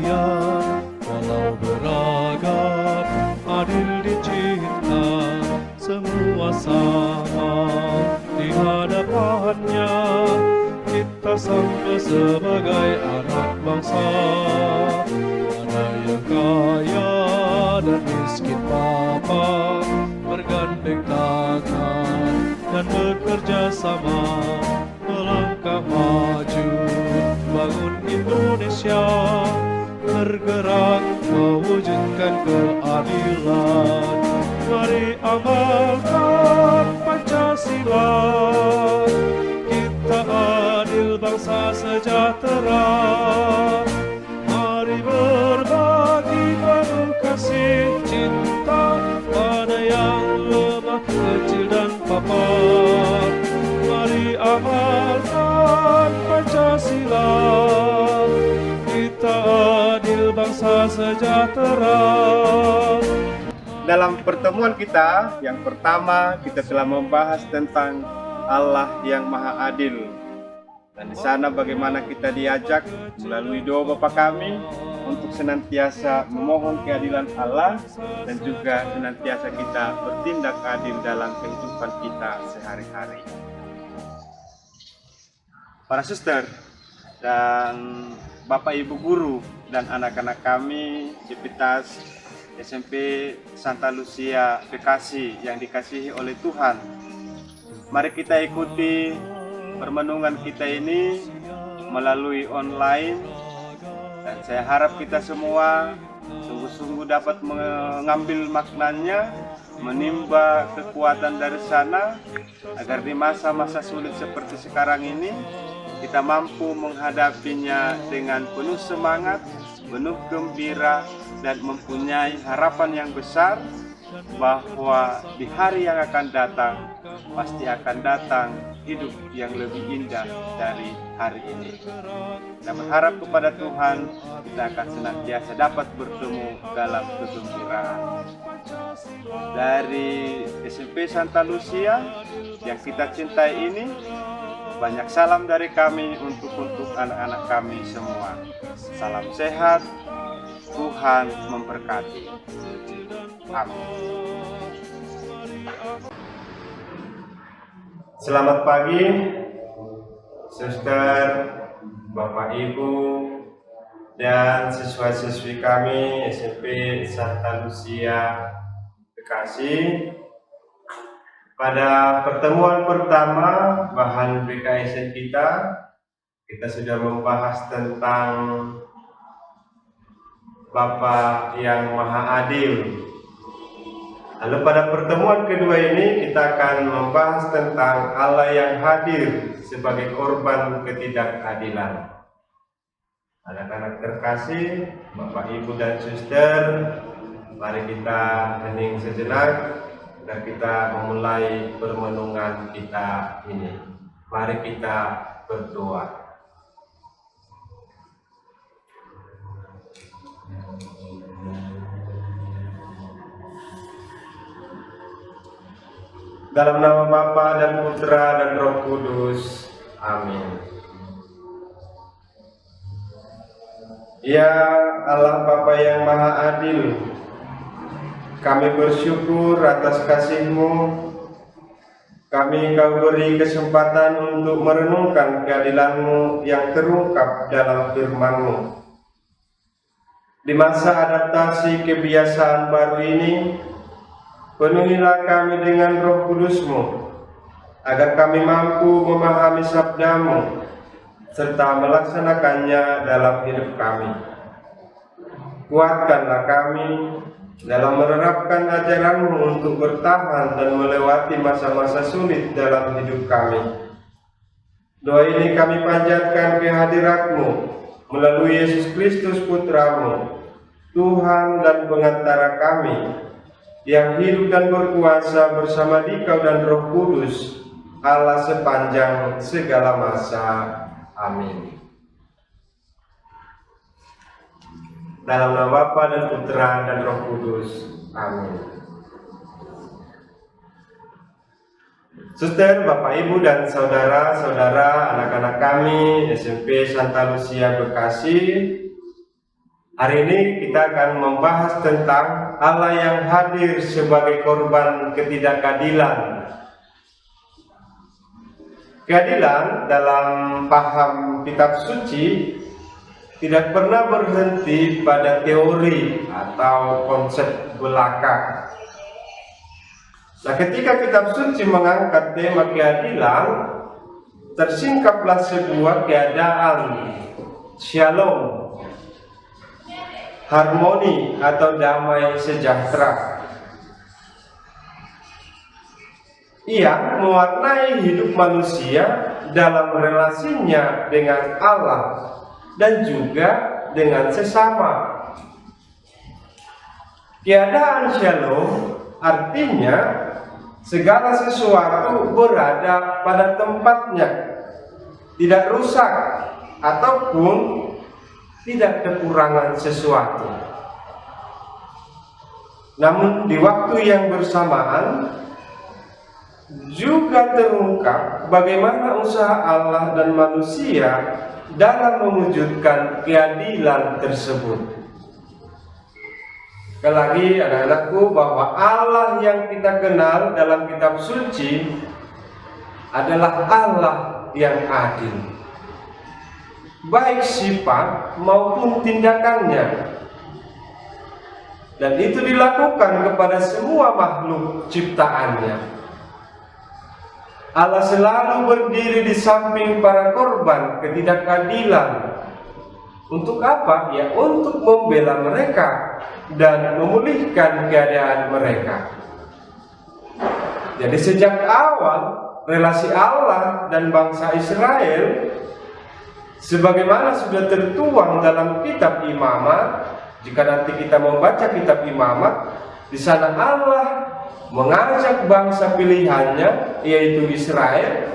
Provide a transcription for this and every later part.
kalian, walau beragam, adil dicinta, semua sama di hadapannya. Kita sama sebagai anak bangsa, ada yang kaya dan miskin papa, bergandeng tangan dan bekerja sama, melangkah maju, bangun Indonesia, bergerak mewujudkan keadilan. Mari amalkan Pancasila, kita adil bangsa sejahtera. Mari berbagi penuh kasih cinta pada yang lemah, kecil dan papa. Mari amalkan Pancasila, kita adil bangsa sejahtera. Dalam pertemuan kita yang pertama, kita telah membahas tentang Allah yang Maha Adil. Dan di sana bagaimana kita diajak melalui doa Bapa kami untuk senantiasa memohon keadilan Allah dan juga senantiasa kita bertindak adil dalam kehidupan kita sehari-hari. Para suster dan Bapak Ibu guru dan anak-anak kami Civitas SMP Santa Lucia Bekasi yang dikasihi oleh Tuhan, mari kita ikuti permenungan kita ini melalui online, dan saya harap kita semua sungguh-sungguh dapat mengambil maknanya, menimba kekuatan dari sana, agar di masa-masa sulit seperti sekarang ini kita mampu menghadapinya dengan penuh semangat, penuh gembira, dan mempunyai harapan yang besar bahwa di hari yang akan datang pasti akan datang hidup yang lebih indah dari hari ini. Kita berharap kepada Tuhan kita akan senantiasa dapat bertemu dalam kegembiraan. Dari SMP Santa Lucia yang kita cintai ini, banyak salam dari kami untuk anak-anak kami semua. Salam sehat, Tuhan memberkati. Amin. Selamat pagi, suster, Bapak Ibu, dan siswa-siswi kami SMP Santa Lucia Bekasi. Pada pertemuan pertama bahan BKSN kita sudah membahas tentang Bapa yang Maha Adil. Lalu pada pertemuan kedua ini kita akan membahas tentang Allah yang hadir sebagai korban ketidakadilan. Anak-anak terkasih, Bapak Ibu dan Suster, mari kita hening sejenak dan kita memulai permenungan kita ini. Mari kita berdoa. Dalam nama Bapa dan Putra dan Roh Kudus. Amin. Ya Allah Bapa yang Maha Adil, kami bersyukur atas kasih-Mu. Kami Kau beri kesempatan untuk merenungkan keadilan-Mu yang terungkap dalam firman-Mu. Di masa adaptasi kebiasaan baru ini, penuhilah kami dengan Roh Kudus-Mu, agar kami mampu memahami sabda-Mu, serta melaksanakannya dalam hidup kami. Kuatkanlah kami dalam menerapkan ajaran-Mu untuk bertahan dan melewati masa-masa sulit dalam hidup kami. Doa ini kami panjatkan kehadirat-Mu melalui Yesus Kristus Putra-Mu, Tuhan dan pengantara kami, yang hidup dan berkuasa bersama Dikau dan Roh Kudus, Allah sepanjang segala masa. Amin. Dalam nama Bapa dan Putra dan Roh Kudus. Amin. Suster, Bapak, Ibu, dan saudara-saudara anak-anak kami SMP Santa Lucia Bekasi, Hari ini kita akan membahas tentang Allah yang hadir sebagai korban ketidakadilan. Keadilan dalam paham kitab suci tidak pernah berhenti pada teori atau konsep belaka. Nah, ketika kitab suci mengangkat tema keadilan, tersingkaplah sebuah keadaan shalom, harmoni atau damai sejahtera yang mewarnai hidup manusia dalam relasinya dengan Allah dan juga dengan sesama. Keadaan shalom artinya segala sesuatu berada pada tempatnya, tidak rusak ataupun tidak kekurangan sesuatu. Namun di waktu yang bersamaan juga terungkap bagaimana usaha Allah dan manusia dalam mewujudkan keadilan tersebut. Sekali lagi anak-anakku, bahwa Allah yang kita kenal dalam kitab suci adalah Allah yang adil, baik sifat maupun tindakannya, dan itu dilakukan kepada semua makhluk ciptaannya. Allah selalu berdiri di samping para korban ketidakadilan. Untuk apa? Ya, untuk membela mereka dan memulihkan keadaan mereka. Jadi sejak awal relasi Allah dan bangsa Israel, sebagaimana sudah tertuang dalam kitab Imamat, jika nanti kita membaca kitab Imamat, di sana Allah mengajak bangsa pilihannya, yaitu Israel,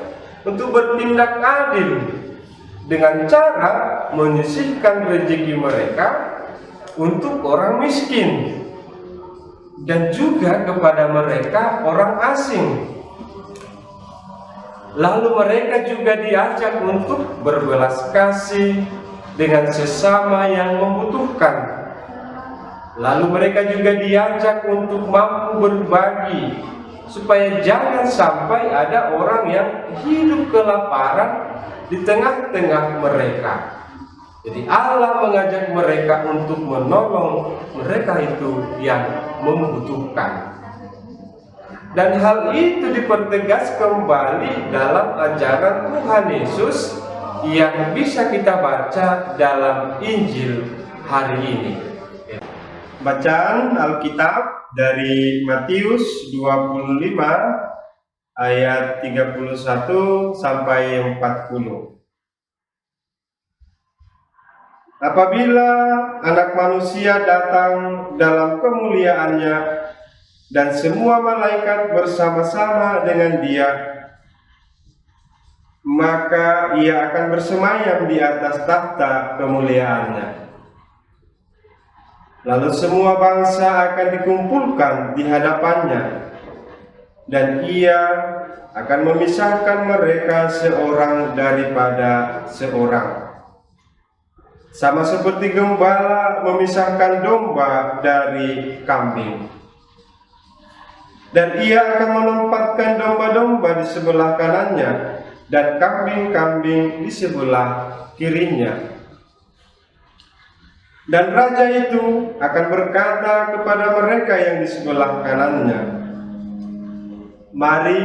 untuk bertindak adil dengan cara menyisihkan rezeki mereka untuk orang miskin dan juga kepada mereka orang asing. Lalu mereka juga diajak untuk berbelas kasih dengan sesama yang membutuhkan. Lalu mereka juga diajak untuk mampu berbagi, supaya jangan sampai ada orang yang hidup kelaparan di tengah-tengah mereka. Jadi Allah mengajak mereka untuk menolong mereka itu yang membutuhkan. Dan hal itu dipertegas kembali dalam ajaran Tuhan Yesus yang bisa kita baca dalam Injil hari ini. Bacaan Alkitab dari Matius 25 ayat 31 sampai 40. Apabila Anak Manusia datang dalam kemuliaannya dan semua malaikat bersama-sama dengan Dia, maka Ia akan bersemayam di atas tahta kemuliaannya. Lalu semua bangsa akan dikumpulkan di hadapannya, dan Ia akan memisahkan mereka seorang daripada seorang, sama seperti gembala memisahkan domba dari kambing. Dan Ia akan menempatkan domba-domba di sebelah kanannya dan kambing-kambing di sebelah kirinya. Dan raja itu akan berkata kepada mereka yang di sebelah kanannya, "Mari,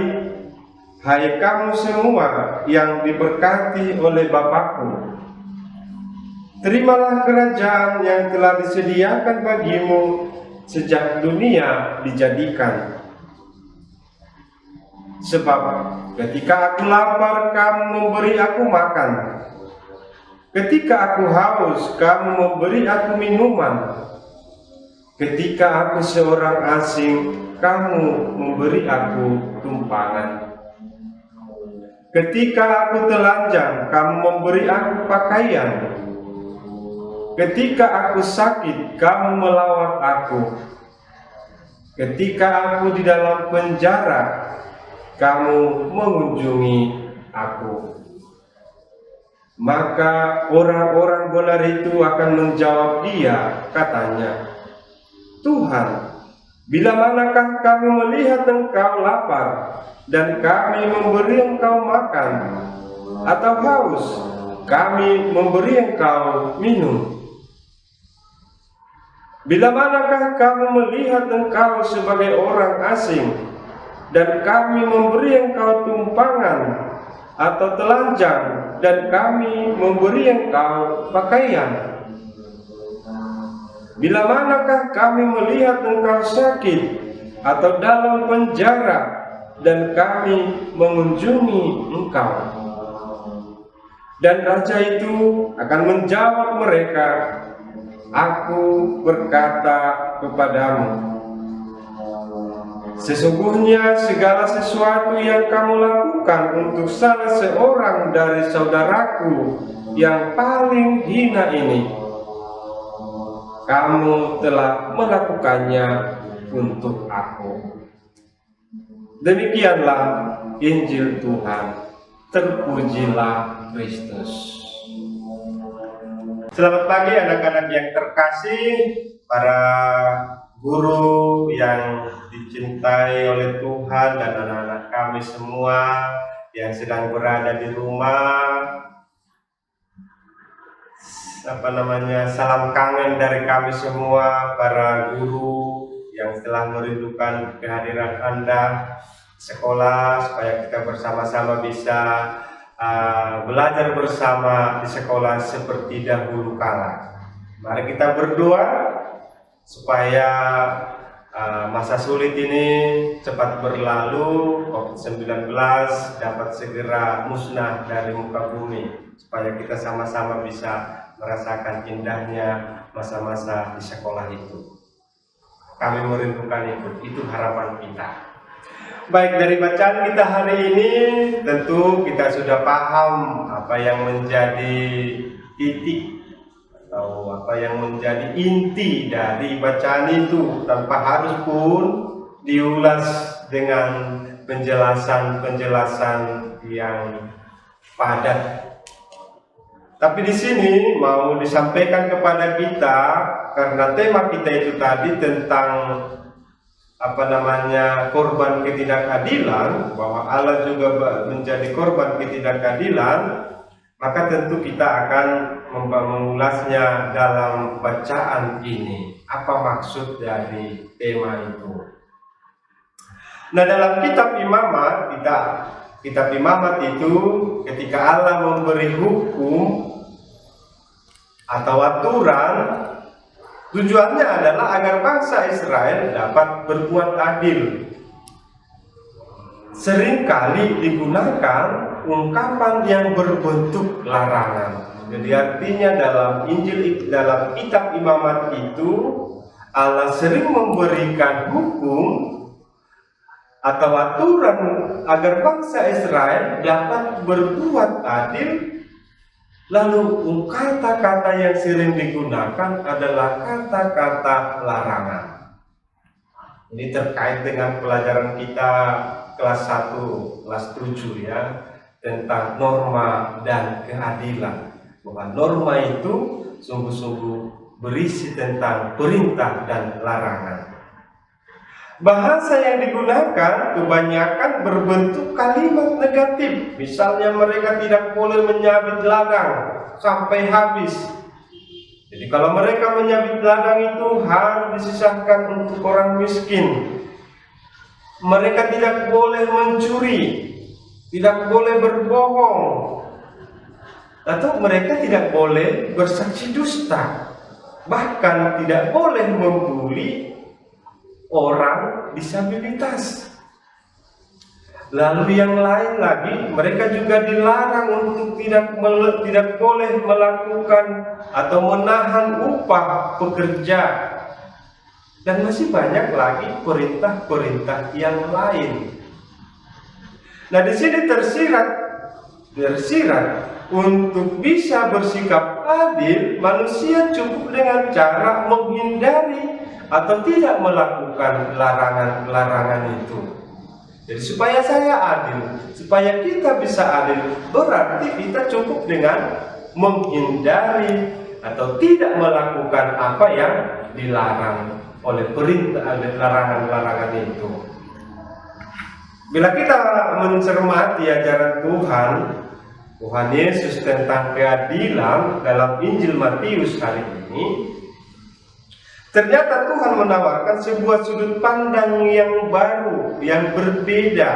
hai kamu semua yang diberkati oleh Bapakku, terimalah kerajaan yang telah disediakan bagimu sejak dunia dijadikan. Sebab ketika aku lapar, kamu memberi aku makan. Ketika aku haus, kamu memberi aku minuman. Ketika aku seorang asing, kamu memberi aku tumpangan. Ketika aku telanjang, kamu memberi aku pakaian. Ketika aku sakit, kamu melawat aku. Ketika aku di dalam penjara, kamu mengunjungi aku." Maka orang-orang benar itu akan menjawab dia, katanya, Tuhan, bila manakah kami melihat engkau lapar dan kami memberi engkau makan, atau haus, kami memberi engkau minum? Bila manakah kami melihat engkau sebagai orang asing dan kami memberi engkau tumpangan atau telanjang dan kami memberi engkau pakaian? Bila manakah kami melihat engkau sakit atau dalam penjara dan kami mengunjungi engkau? Dan raja itu akan menjawab mereka, Aku berkata kepadamu, sesungguhnya segala sesuatu yang kamu lakukan untuk salah seorang dari saudaraku yang paling hina ini, kamu telah melakukannya untuk aku. Demikianlah Injil Tuhan. Terpujilah Kristus. Selamat pagi anak-anak yang terkasih, para guru yang dicintai oleh Tuhan dan anak-anak kami semua yang sedang berada di rumah. Salam kangen dari kami semua, para guru yang telah merindukan kehadiran Anda sekolah, supaya kita bersama-sama bisa belajar bersama di sekolah seperti dahulu kala. Mari kita berdoa supaya masa sulit ini cepat berlalu, COVID-19 dapat segera musnah dari muka bumi, supaya kita sama-sama bisa merasakan indahnya masa-masa di sekolah itu. Kami merindukan itu harapan kita. Baik, dari bacaan kita hari ini tentu kita sudah paham apa yang menjadi titik atau apa yang menjadi inti dari bacaan itu, tanpa harus pun diulas dengan penjelasan-penjelasan yang padat. Tapi di sini mau disampaikan kepada kita, karena tema kita itu tadi tentang korban ketidakadilan, bahwa Allah juga menjadi korban ketidakadilan, maka tentu kita akan mengulasnya dalam bacaan ini. Apa maksud dari tema itu? Nah, dalam kitab Imamat itu, ketika Allah memberi hukum atau aturan, tujuannya adalah agar bangsa Israel dapat berbuat adil. Seringkali digunakan ungkapan yang berbentuk larangan. Jadi artinya dalam kitab Imamat itu, Allah sering memberikan hukum atau aturan agar bangsa Israel dapat berbuat adil. Lalu kata-kata yang sering digunakan adalah kata-kata larangan. Ini terkait dengan pelajaran kita kelas 1, kelas 7 ya, tentang norma dan keadilan. Bahwa norma itu sungguh-sungguh berisi tentang perintah dan larangan. Bahasa yang digunakan kebanyakan berbentuk kalimat negatif. Misalnya mereka tidak boleh menyabit ladang sampai habis. Jadi kalau mereka menyabit ladang itu harus disisakan untuk orang miskin. Mereka tidak boleh mencuri, tidak boleh berbohong, atau mereka tidak boleh bersaksi dusta. Bahkan tidak boleh membuli orang disabilitas. Lalu yang lain lagi, mereka juga dilarang untuk tidak boleh melakukan atau menahan upah pekerja. Dan masih banyak lagi perintah-perintah yang lain. Nah, di sini tersirat untuk bisa bersikap adil, manusia cukup dengan cara menghindari atau tidak melakukan larangan-larangan itu. Jadi supaya saya adil, supaya kita bisa adil, berarti kita cukup dengan menghindari atau tidak melakukan apa yang dilarang oleh perintah, larangan-larangan itu. Bila kita mencermati ajaran Tuhan Yesus tentang keadilan dalam Injil Matius hari ini, ternyata Tuhan menawarkan sebuah sudut pandang yang baru, yang berbeda.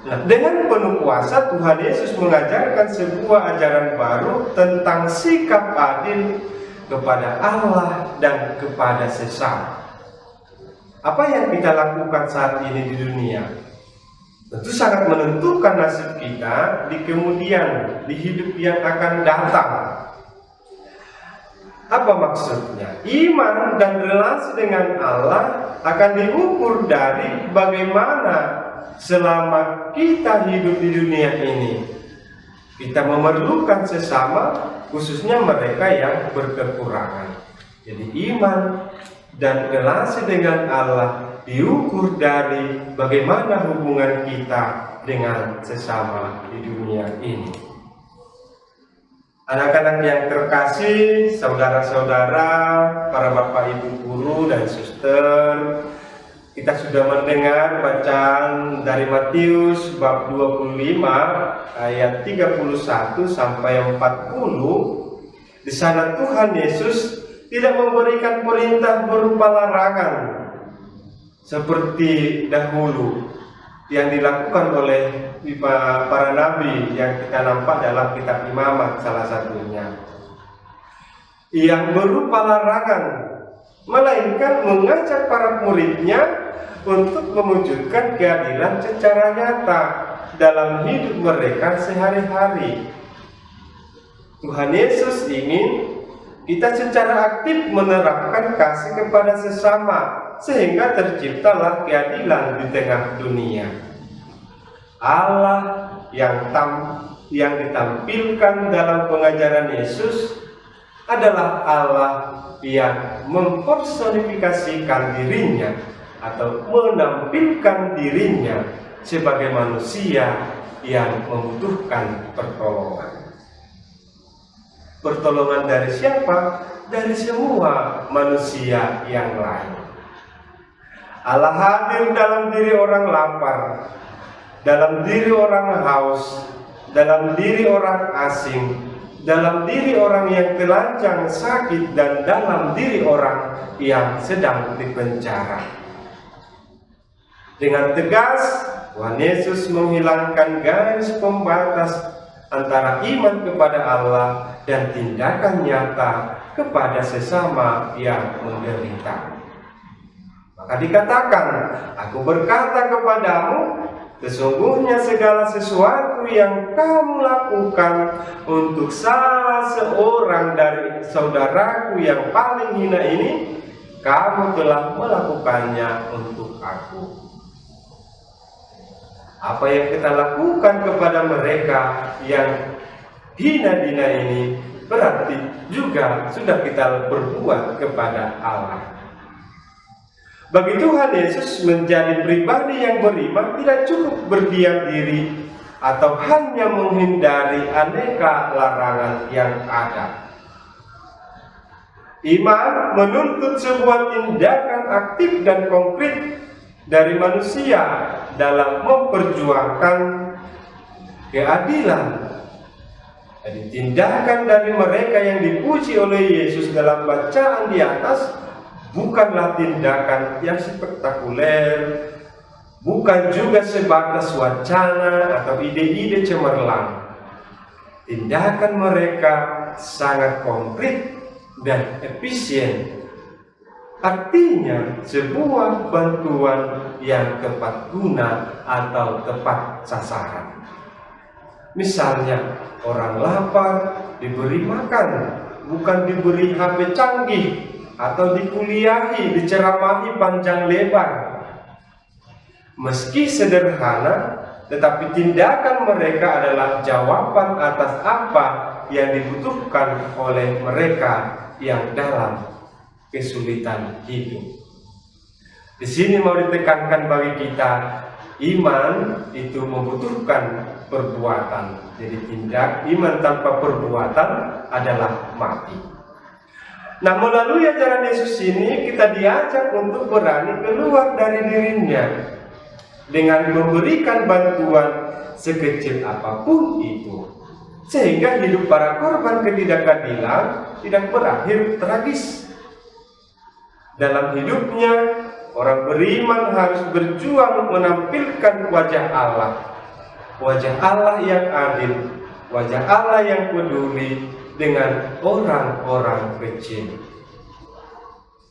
Nah, dengan penuh kuasa Tuhan Yesus mengajarkan sebuah ajaran baru tentang sikap adil kepada Allah dan kepada sesama. Apa yang kita lakukan saat ini di dunia tentu sangat menentukan nasib kita di kemudian, di hidup yang akan datang. Apa maksudnya? Iman dan relasi dengan Allah akan diukur dari bagaimana selama kita hidup di dunia ini kita memerlukan sesama, khususnya mereka yang berkekurangan. Jadi iman dan relasi dengan Allah diukur dari bagaimana hubungan kita dengan sesama di dunia ini. Anak-anak yang terkasih, saudara-saudara, para bapak ibu guru dan suster, kita sudah mendengar bacaan dari Matius bab 25 ayat 31 sampai 40. Di sana Tuhan Yesus tidak memberikan perintah berupa larangan seperti dahulu yang dilakukan oleh para nabi yang kita nampak dalam kitab Imamat salah satunya, yang berupa larangan, melainkan mengajak para muridnya untuk mewujudkan keadilan secara nyata dalam hidup mereka sehari-hari. Tuhan Yesus ingin kita secara aktif menerapkan kasih kepada sesama, sehingga terciptalah keadilan di tengah dunia. Allah yang ditampilkan dalam pengajaran Yesus adalah Allah yang mempersonifikasikan dirinya atau menampilkan dirinya sebagai manusia yang membutuhkan pertolongan. Pertolongan dari siapa? Dari semua manusia yang lain. Allah hadir dalam diri orang lapar, dalam diri orang haus, dalam diri orang asing, dalam diri orang yang telanjang, sakit, dan dalam diri orang yang sedang dipenjara. Dengan tegas, Tuhan Yesus menghilangkan garis pembatas antara iman kepada Allah dan tindakan nyata kepada sesama yang menderita. Maka dikatakan, aku berkata kepadamu, sesungguhnya segala sesuatu yang kamu lakukan untuk salah seorang dari saudaraku yang paling hina ini, kamu telah melakukannya untuk aku. Apa yang kita lakukan kepada mereka yang hina-hina ini berarti juga sudah kita berbuat kepada Allah. Bagi Tuhan Yesus, menjadi pribadi yang beriman tidak cukup berdiam diri atau hanya menghindari aneka larangan yang ada. Iman menuntut sebuah tindakan aktif dan konkret dari manusia dalam memperjuangkan keadilan. Jadi tindakan dari mereka yang dipuji oleh Yesus dalam bacaan di atas bukanlah tindakan yang spektakuler, bukan juga sebatas wacana atau ide-ide cemerlang. Tindakan mereka sangat konkret dan efisien. Artinya sebuah bantuan yang tepat guna atau tepat sasaran. Misalnya orang lapar diberi makan, bukan diberi HP canggih atau dikuliahi, diceramahi panjang lebar. Meski sederhana, tetapi tindakan mereka adalah jawaban atas apa yang dibutuhkan oleh mereka yang dalam kesulitan hidup. Di sini mau ditekankan bagi kita, iman itu membutuhkan perbuatan. Jadi iman tanpa perbuatan adalah mati. Nah, melalui ajaran Yesus ini kita diajak untuk berani keluar dari dirinya dengan memberikan bantuan sekecil apapun itu, sehingga hidup para korban ketidakadilan tidak berakhir tragis. Dalam hidupnya, orang beriman harus berjuang menampilkan wajah Allah yang adil, wajah Allah yang peduli dengan orang-orang kecil.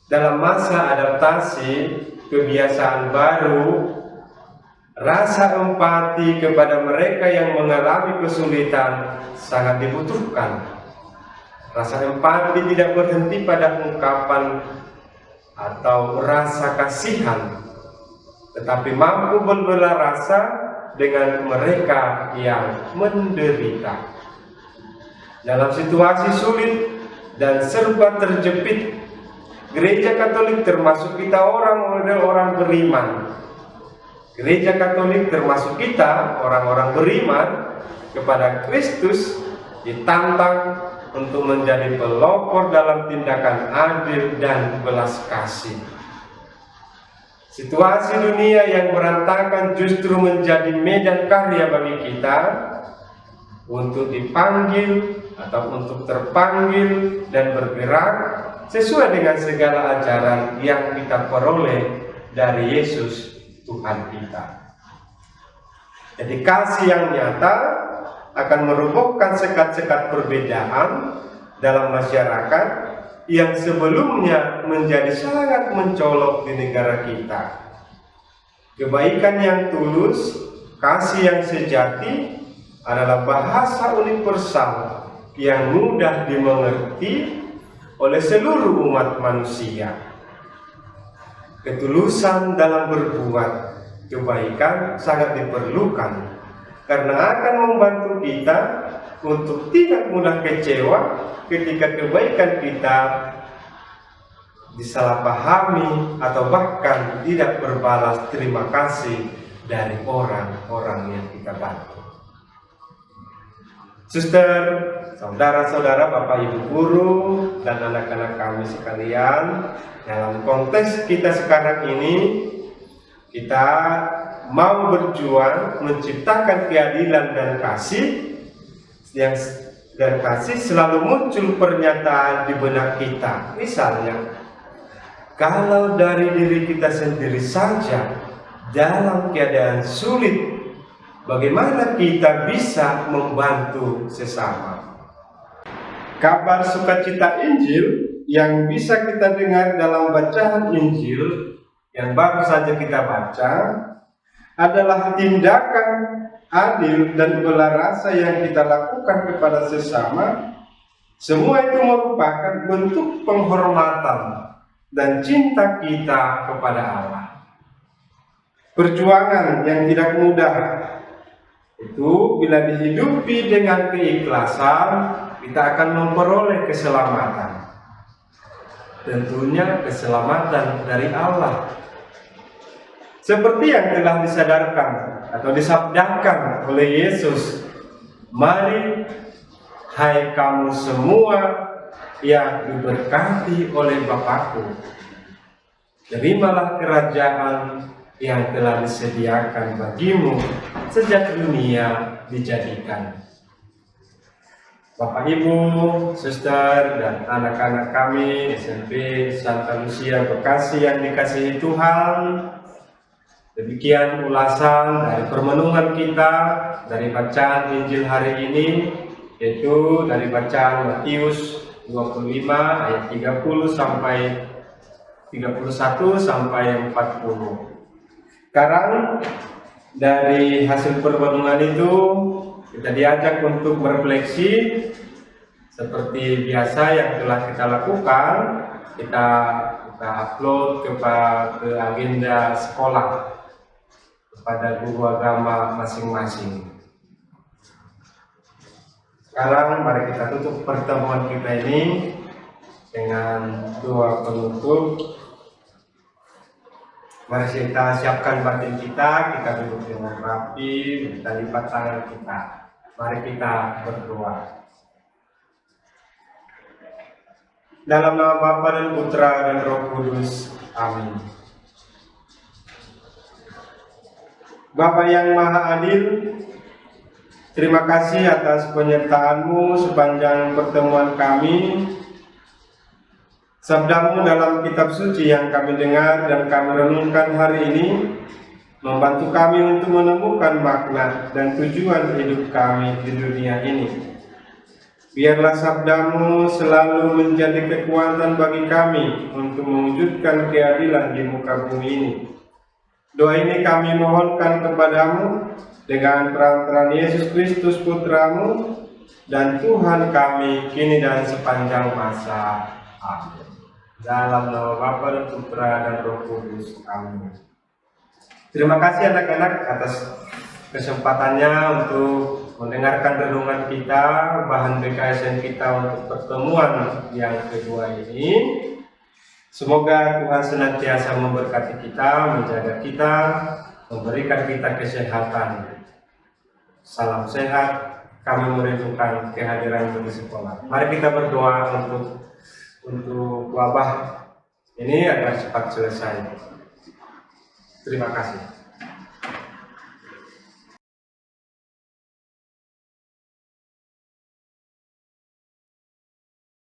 Dalam masa adaptasi kebiasaan baru, rasa empati kepada mereka yang mengalami kesulitan sangat dibutuhkan. Rasa empati tidak berhenti pada ungkapan atau rasa kasihan, tetapi mampu berbelah rasa dengan mereka yang menderita. Dalam situasi sulit dan serba terjepit, Gereja Katolik termasuk kita orang-orang beriman. Gereja Katolik termasuk kita orang-orang beriman kepada Kristus ditantang untuk menjadi pelopor dalam tindakan adil dan belas kasih. Situasi dunia yang berantakan justru menjadi medan karya bagi kita untuk dipanggil atau untuk terpanggil dan bergerak sesuai dengan segala ajaran yang kita peroleh dari Yesus Tuhan kita. Jadi kasih yang nyata akan merobohkan sekat-sekat perbedaan dalam masyarakat yang sebelumnya menjadi sangat mencolok di negara kita. Kebaikan yang tulus, kasih yang sejati adalah bahasa universal yang mudah dimengerti oleh seluruh umat manusia. Ketulusan dalam berbuat kebaikan sangat diperlukan karena akan membantu kita untuk tidak mudah kecewa ketika kebaikan kita disalahpahami atau bahkan tidak berbalas terima kasih dari orang-orang yang kita bantu. Suster, saudara-saudara, Bapak Ibu guru, dan anak-anak kami sekalian, dalam konteks kita sekarang ini, kita mau berjuang menciptakan keadilan dan kasih, dan kasih selalu muncul pernyataan di benak kita. Misalnya, kalau dari diri kita sendiri saja dalam keadaan sulit, bagaimana kita bisa membantu sesama? Kabar sukacita Injil yang bisa kita dengar dalam bacaan Injil yang baru saja kita baca adalah tindakan adil dan belas rasa yang kita lakukan kepada sesama. Semua itu merupakan bentuk penghormatan dan cinta kita kepada Allah. Perjuangan yang tidak mudah itu bila dihidupi dengan keikhlasan, kita akan memperoleh keselamatan. Tentunya keselamatan dari Allah. Seperti yang telah disadarkan atau disabdakan oleh Yesus, mari hai kamu semua yang diberkati oleh Bapakku, terimalah kerajaan yang telah disediakan bagimu sejak dunia dijadikan. Bapak Ibu, Suster, dan anak-anak kami SMP Santa Lucia Bekasi yang dikasihi Tuhan, demikian ulasan dari permenungan kita dari bacaan Injil hari ini, yaitu dari bacaan Matius 25 ayat 30 sampai 31 sampai 40. Sekarang dari hasil permenungan itu kita diajak untuk merefleksi seperti biasa yang telah kita lakukan. Kita upload ke agenda sekolah kepada guru agama masing-masing. Sekarang mari kita tutup pertemuan kita ini dengan doa penutup. Mari kita siapkan batin kita duduk dengan rapi, kita lipat tangan kita. Mari kita berdoa. Dalam nama Bapa dan Putra dan Roh Kudus. Amin. Bapa yang Maha Adil, terima kasih atas penyertaan-Mu sepanjang pertemuan kami. Sabda-Mu dalam kitab suci yang kami dengar dan kami renungkan hari ini membantu kami untuk menemukan makna dan tujuan hidup kami di dunia ini. Biarlah sabda-Mu selalu menjadi kekuatan bagi kami untuk mewujudkan keadilan di muka bumi ini. Doa ini kami mohonkan kepadamu dengan perantaraan Yesus Kristus Putra-Mu dan Tuhan kami kini dan sepanjang masa. Amin. Dalam nama Bapa dan Putra dan Roh Kudus. Amin. Terima kasih anak-anak atas kesempatannya untuk mendengarkan renungan kita, bahan BKSN kita untuk pertemuan yang kedua ini. Semoga Tuhan senantiasa memberkati kita, menjaga kita, memberikan kita kesehatan. Salam sehat, kami merindukan kehadiran di sekolah. Mari kita berdoa untuk wabah ini agar cepat selesai. Terima kasih.